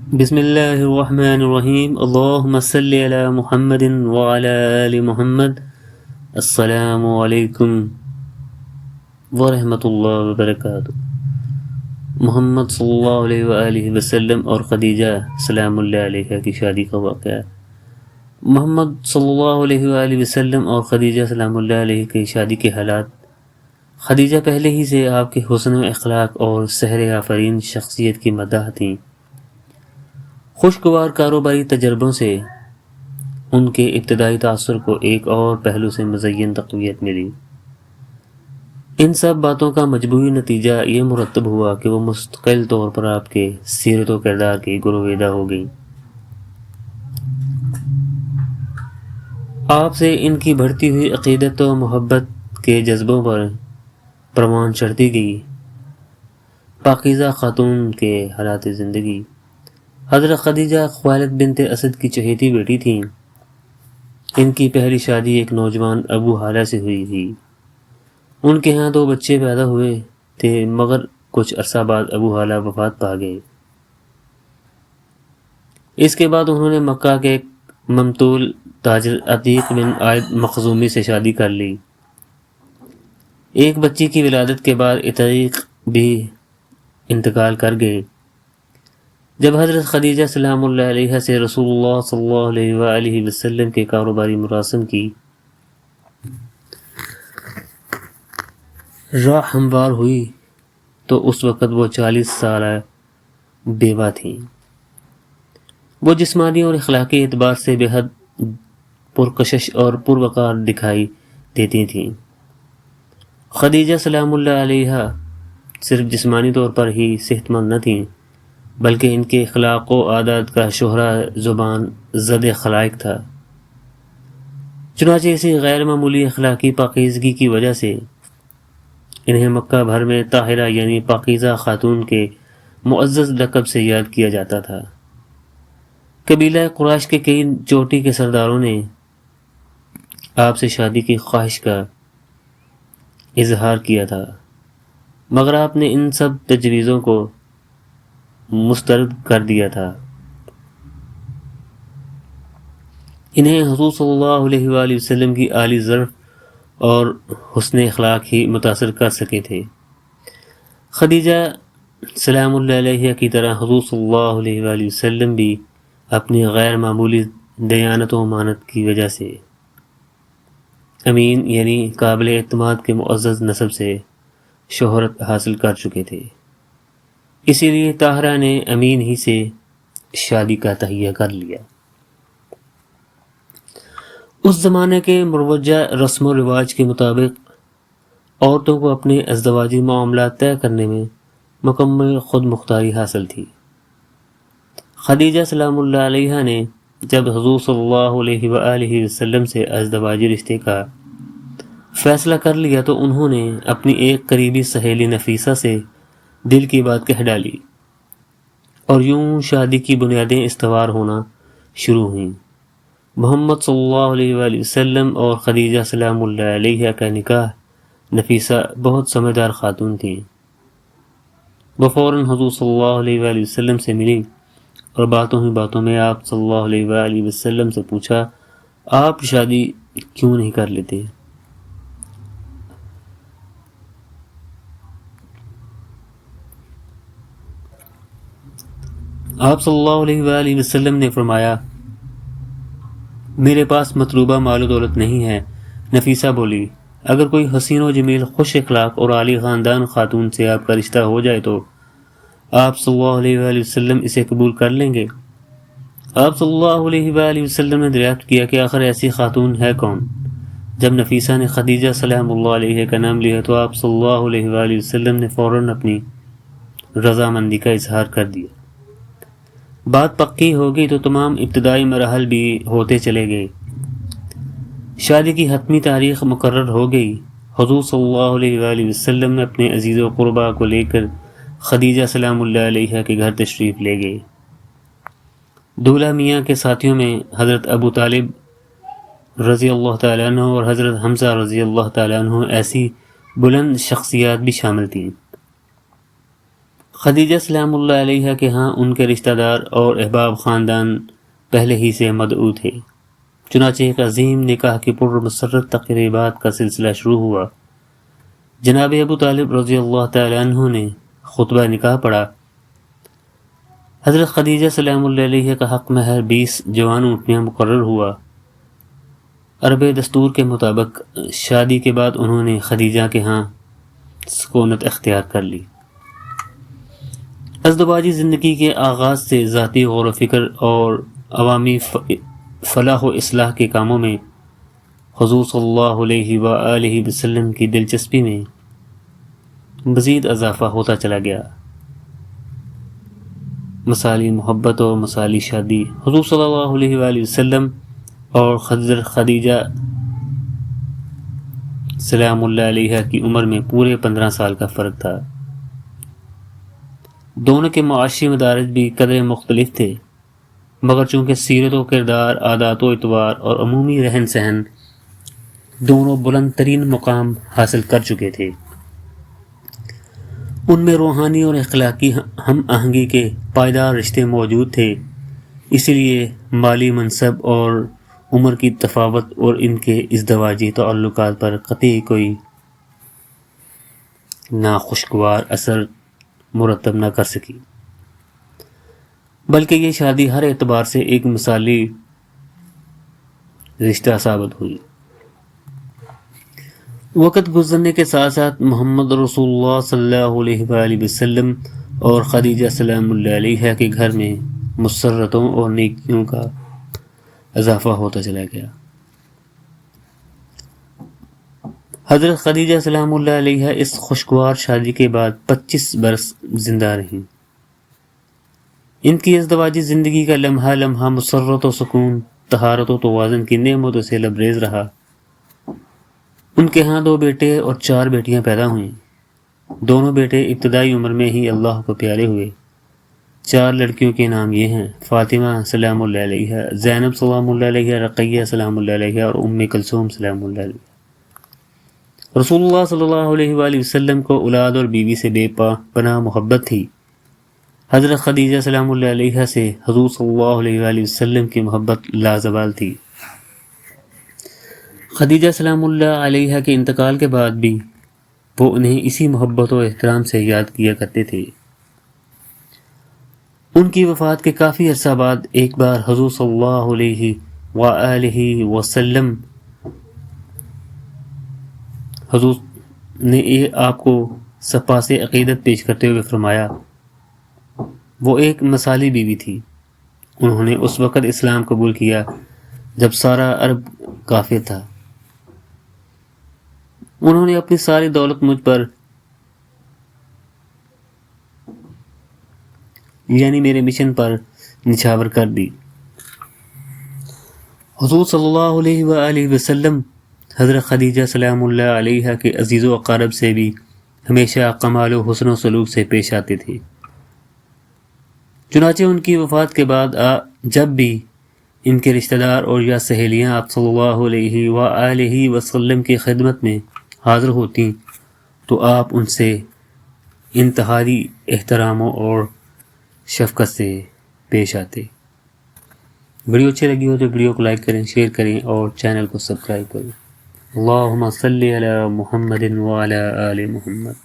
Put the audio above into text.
بسم اللہ الرحمن الرحیم، اللہم صلی علی محمد وعلی آل محمد۔ السلام علیکم ورحمۃ اللہ وبرکاتہ۔ محمد صلی اللہ علیہ وآلہ وسلم اور خدیجہ سلام اللہ علیہ کی شادی کا واقعہ۔ محمد صلی اللہ علیہ وآلہ وسلم اور خدیجہ سلام اللہ علیہ کی شادی کے حالات۔ خدیجہ پہلے ہی سے آپ کے حسن و اخلاق اور سحر آفرین شخصیت کی مداح تھیں۔ خوشگوار کاروباری تجربوں سے ان کے ابتدائی تاثر کو ایک اور پہلو سے مزین تقویت ملی۔ ان سب باتوں کا مجموعی نتیجہ یہ مرتب ہوا کہ وہ مستقل طور پر آپ کے سیرت و کردار کی گرویدہ ہو گئیں۔ آپ سے ان کی بڑھتی ہوئی عقیدت و محبت کے جذبوں پر پروان چڑھتی گئی۔ پاکیزہ خاتون کے حالات زندگی۔ حضرت خدیجہ خویلد بنت اسد کی چہیتی بیٹی تھیں۔ ان کی پہلی شادی ایک نوجوان ابو حالہ سے ہوئی تھی۔ ان کے ہاں 2 بچے پیدا ہوئے تھے، مگر کچھ عرصہ بعد ابو حالہ وفات پا گئے۔ اس کے بعد انہوں نے مکہ کے ایک ممتول تاجر عتیق بن عائد مخزومی سے شادی کر لی۔ ایک بچی کی ولادت کے بعد عتیق بھی انتقال کر گئے۔ جب حضرت خدیجہ سلام اللہ علیہ سے رسول اللہ صلی اللہ علیہ وآلہ وسلم کے کاروباری مراسم کی راہ ہموار ہوئی تو اس وقت وہ 40 سالہ بیوہ تھیں۔ وہ جسمانی اور اخلاقی اعتبار سے بے حد پرکشش اور پروقار دکھائی دیتی تھیں۔ خدیجہ سلام اللہ علیہ صرف جسمانی طور پر ہی صحت مند نہ تھیں، بلکہ ان کے اخلاق و عادات کا شہرہ زبان زد خلائق تھا۔ چنانچہ اسی غیر معمولی اخلاقی پاکیزگی کی وجہ سے انہیں مکہ بھر میں طاہرہ یعنی پاکیزہ خاتون کے معزز لقب سے یاد کیا جاتا تھا۔ قبیلہ قریش کے کئی چوٹی کے سرداروں نے آپ سے شادی کی خواہش کا اظہار کیا تھا، مگر آپ نے ان سب تجویزوں کو مسترد کر دیا تھا۔ انہیں حضور صلی اللہ علیہ وآلہ وسلم کی عالی ظرف اور حسن اخلاق ہی متاثر کر سکے تھے۔ خدیجہ سلام اللہ علیہ کی طرح حضور صلی اللہ علیہ وآلہ وسلم بھی اپنی غیر معمولی دیانت و امانت کی وجہ سے امین یعنی قابل اعتماد کے معزز نسب سے شہرت حاصل کر چکے تھے۔ اسی لیے طاہرہ نے امین ہی سے شادی کا تہیہ کر لیا۔ اس زمانے کے مروجہ رسم و رواج کے مطابق عورتوں کو اپنے ازدواجی معاملات طے کرنے میں مکمل خود مختاری حاصل تھی۔ خدیجہ سلام اللہ علیہ نے جب حضور صلی اللہ علیہ وآلہ وسلم سے ازدواجی رشتے کا فیصلہ کر لیا تو انہوں نے اپنی ایک قریبی سہیلی نفیسہ سے دل کی بات کہہ ڈالی اور یوں شادی کی بنیادیں استوار ہونا شروع ہوئیں۔ محمد صلی اللہ علیہ وآلہ وسلم اور خدیجہ سلام اللہ علیہ کا نکاح نفیسہ بہت سمجھدار خاتون تھیں۔ وہ فوراً حضور صلی اللہ علیہ وآلہ وسلم سے ملی اور باتوں ہی باتوں میں آپ صلی اللہ علیہ وآلہ وسلم سے پوچھا، آپ شادی کیوں نہیں کر لیتے؟ آپ صلی اللہ علیہ وآلہ وسلم نے فرمایا، میرے پاس مطلوبہ مال و دولت نہیں ہے۔ نفیسہ بولی، اگر کوئی حسین و جمیل خوش اخلاق اور عالی خاندان خاتون سے آپ کا رشتہ ہو جائے تو آپ صلی اللہ علیہ وآلہ وسلم اسے قبول کر لیں گے؟ آپ صلی اللہ علیہ وآلہ وسلم نے دریافت کیا کہ آخر ایسی خاتون ہے کون؟ جب نفیسہ نے خدیجہ سلام اللہ علیہ کا نام لیا تو آپ صلی اللہ علیہ وآلہ وسلم نے فوراً اپنی رضامندی کا اظہار کر دیا۔ بات پکی ہو گئی تو تمام ابتدائی مراحل بھی ہوتے چلے گئے۔ شادی کی حتمی تاریخ مقرر ہو گئی۔ حضور صلی اللہ علیہ وآلہ وسلم نے اپنے عزیز و قربا کو لے کر خدیجہ سلام اللہ علیہ کے گھر تشریف لے گئے۔ دولہا میاں کے ساتھیوں میں حضرت ابو طالب رضی اللہ تعالیٰ عنہ اور حضرت حمزہ رضی اللہ تعالیٰ عنہ ایسی بلند شخصیات بھی شامل تھیں۔ خدیجہ سلام اللہ علیہ کے ہاں ان کے رشتہ دار اور احباب خاندان پہلے ہی سے مدعو تھے، چنانچہ ایک عظیم نکاح کی پرمسرت تقریبات کا سلسلہ شروع ہوا۔ جناب ابو طالب رضی اللہ تعالیٰ عنہ نے خطبہ نکاح پڑھا۔ حضرت خدیجہ سلام اللہ علیہ کا حق مہر 20 جوان اونٹنیاں مقرر ہوا۔ عرب دستور کے مطابق شادی کے بعد انہوں نے خدیجہ کے ہاں سکونت اختیار کر لی۔ ازدواجی زندگی کے آغاز سے ذاتی غور و فکر اور عوامی فلاح و اصلاح کے کاموں میں حضور صلی اللہ علیہ وآلہ وسلم کی دلچسپی میں مزید اضافہ ہوتا چلا گیا۔ مثالی محبت اور مثالی شادی۔ حضور صلی اللہ علیہ وآلہ وسلم اور حضرت خدیجہ سلام اللہ علیہ کی عمر میں پورے 15 سال کا فرق تھا۔ دونوں کے معاشی مدارج بھی قدرے مختلف تھے، مگر چونکہ سیرت و کردار، عادات و اطوار اور عمومی رہن سہن دونوں بلند ترین مقام حاصل کر چکے تھے، ان میں روحانی اور اخلاقی ہم آہنگی کے پائیدار رشتے موجود تھے۔ اسی لیے مالی منصب اور عمر کی تفاوت اور ان کے ازدواجی تعلقات پر قطعی کوئی ناخوشگوار اثر مرتب نہ کر سکی، بلکہ یہ شادی ہر اعتبار سے ایک مثالی رشتہ ثابت ہوئی۔ وقت گزرنے کے ساتھ ساتھ محمد رسول اللہ صلی اللہ علیہ وآلہ وسلم اور خدیجہ سلام اللہ علیہ کے گھر میں مسرتوں اور نیکیوں کا اضافہ ہوتا چلا گیا۔ حضرت خدیجہ سلام اللہ علیہ اس خوشگوار شادی کے بعد 25 برس زندہ رہیں۔ ان کی ازدواجی زندگی کا لمحہ لمحہ مسرت و سکون، طہارت و توازن کی نعمتوں سے لبریز رہا۔ ان کے ہاں 2 بیٹے اور 4 بیٹیاں پیدا ہوئیں۔ دونوں بیٹے ابتدائی عمر میں ہی اللہ کو پیارے ہوئے۔ 4 لڑکیوں کے نام یہ ہیں: فاطمہ سلام اللہ علیہ، زینب سلام اللہ علیہ، رقیہ سلام اللہ علیہ اور ام کلثوم سلام اللہ علیہ۔ رسول اللہ صلی اللہ علیہ وآلہ وسلم کو اولاد اور بیوی سے بے پناہ محبت تھی۔ حضرت خدیجہ سلام اللہ علیہ سے حضور صلی اللہ علیہ وآلہ وسلم کی محبت لازوال تھی۔ خدیجہ سلام اللہ علیہ کے انتقال کے بعد بھی وہ انہیں اسی محبت و احترام سے یاد کیا کرتے تھے۔ ان کی وفات کے کافی عرصہ بعد ایک بار حضور صلی اللہ علیہ وآلہ وسلم حضور نے آپ کو سپاس عقیدت پیش کرتے ہوئے فرمایا، وہ ایک مثالی بیوی تھی۔ انہوں نے اس وقت اسلام قبول کیا جب سارا عرب کافر تھا۔ انہوں نے اپنی ساری دولت مجھ پر یعنی میرے مشن پر نچھاور کر دی۔ حضور صلی اللہ علیہ وآلہ وسلم حضرت خدیجہ سلام اللہ علیہ کے عزیز و اقارب سے بھی ہمیشہ کمال و حسن و سلوک سے پیش آتے تھے۔ چنانچہ ان کی وفات کے بعد جب بھی ان کے رشتہ دار اور یا سہیلیاں آپ صلی اللہ علیہ وآلہ وسلم کی خدمت میں حاضر ہوتی تو آپ ان سے انتہائی احترام اور شفقت سے پیش آتے۔ ویڈیو اچھی لگی ہو تو ویڈیو کو لائک کریں، شیئر کریں اور چینل کو سبسکرائب کریں۔ اللہم صلی علی محمد وعلی آل محمد۔